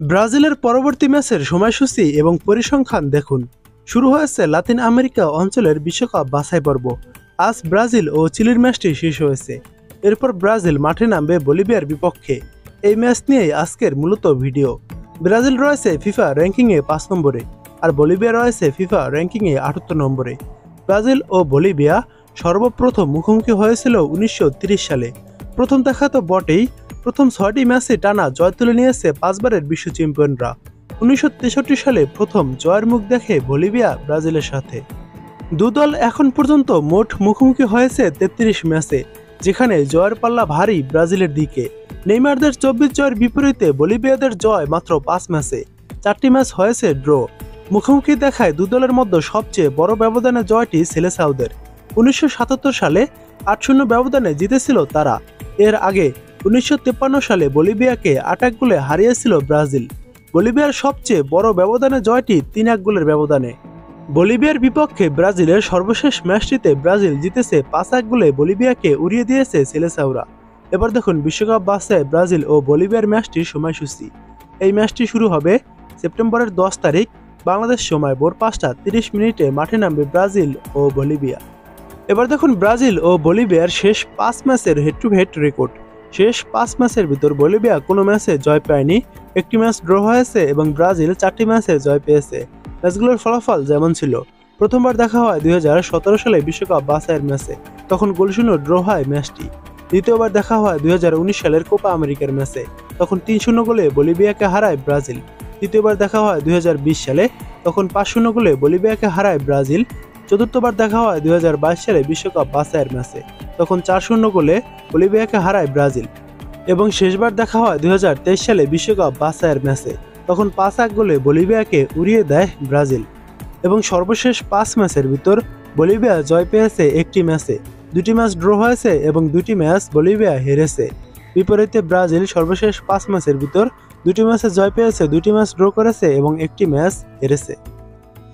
ব্রাজিলের পরবর্তী ম্যাচের সময়সূচি এবং পরিসংখ্যান দেখুন। শুরু হয়েছে লাতিন আমেরিকা অঞ্চলের বিশ্বকাপ বাছাই পর্ব। আজ ব্রাজিল ও চিলির ম্যাচটি শেষ হয়েছে। এরপর ব্রাজিল মাঠে নামবে বলিভিয়ার বিপক্ষে। এই ম্যাচ নিয়েই আজকের মূলত ভিডিও। ব্রাজিল রয়েছে ফিফা র্যাঙ্কিংয়ে 5 নম্বরে, আর বলিভিয়া রয়েছে ফিফা র্যাঙ্কিংয়ে 78 নম্বরে। ব্রাজিল ও বলিভিয়া সর্বপ্রথম মুখোমুখি হয়েছিল 1930 সালে। প্রথম দেখা তো বটেই, প্রথম 6টি ম্যাচে টানা জয় তুলে নিয়েছে 5 বারের বিশ্ব চ্যাম্পিয়নরা। 1963 সালে প্রথম জয়ের মুখ দেখে বলিভিয়া ব্রাজিলের সাথে। দুদল এখন পর্যন্ত মোট মুখোমুখি হয়েছে 33 ম্যাচে, যেখানে জয়ের পাল্লা ভারী ব্রাজিলের দিকে। নেইমারদের 24 জয়ের বিপরীতে বলিভিয়াদের জয় মাত্র 5 ম্যাচে। 4টি ম্যাচ হয়েছে ড্র। মুখোমুখি দেখায় দুদলের মধ্যে সবচেয়ে বড় ব্যবধানে জয়টি সেলেসাওদের। 1977 সালে 8-0 ব্যবধানে জিতেছিল তারা। এর আগে 1953 সালে বলিভিয়াকে 8 গোলে হারিয়েছিল ব্রাজিল। বলিভিয়ার সবচেয়ে বড় ব্যবধানে জয়টি 3-1 গোলের ব্যবধানে। বলিভিয়ার বিপক্ষে ব্রাজিলের সর্বশেষ ম্যাচটিতে ব্রাজিল জিতেছে 5-1 গোলে, বলিভিয়াকে উড়িয়ে দিয়েছে সেলেসাওরা। এবার দেখুন বিশ্বকাপ বাছাই ব্রাজিল ও বলিভিয়ার ম্যাচটির সময়সূচি। এই ম্যাচটি শুরু হবে সেপ্টেম্বরের 10 তারিখ বাংলাদেশ সময় ভোর 5টা 30 মাঠে নামবে ব্রাজিল ও বলিভিয়া। এবার দেখুন ব্রাজিল ও বলিভিয়ার শেষ 5 ম্যাচের হেড টু হেড রেকর্ড। শেষ 5 ম্যাচের ভিতর বলিভিয়া কোনো ম্যাচে জয় পায়নি, একটি ম্যাচ ড্র হয়েছে এবং ব্রাজিল 4টি ম্যাচে জয় পেয়েছে। ম্যাচগুলোর ফলাফল যেমন ছিল: প্রথমবার দেখা হয় 2017 সালে বিশ্বকাপ বাছাইয়ের ম্যাচে, তখন গোলশূন্য ড্র হয় ম্যাচটি। দ্বিতীয়বার দেখা হয় 2019 সালের কোপা আমেরিকার ম্যাচে, তখন 3-0 গোলে বলিভিয়াকে হারায় ব্রাজিল। তৃতীয়বার দেখা হয় 2020 সালে, তখন 5-0 গোলে বলিভিয়াকে হারায় ব্রাজিল। চতুর্থবার দেখা হয় 2022 সালে বিশ্বকাপ বাছাইয়ের ম্যাচে, তখন 4-0 গোলে বলিভিয়াকে হারায় ব্রাজিল। এবং শেষবার দেখা হয় 2023 সালে বিশ্বকাপ বাছাইয়ের ম্যাচে, তখন 5-1 গোলে বলিভিয়াকে উড়িয়ে দেয় ব্রাজিল। এবং সর্বশেষ 5 ম্যাচের ভিতর বলিভিয়া জয় পেয়েছে একটি ম্যাচে, 2টি ম্যাচ ড্র হয়েছে এবং 2টি ম্যাচ বলিভিয়া হেরেছে। বিপরীতে ব্রাজিল সর্বশেষ 5 ম্যাচের ভিতর 2টি ম্যাচে জয় পেয়েছে, 2টি ম্যাচ ড্র করেছে এবং একটি ম্যাচ হেরেছে।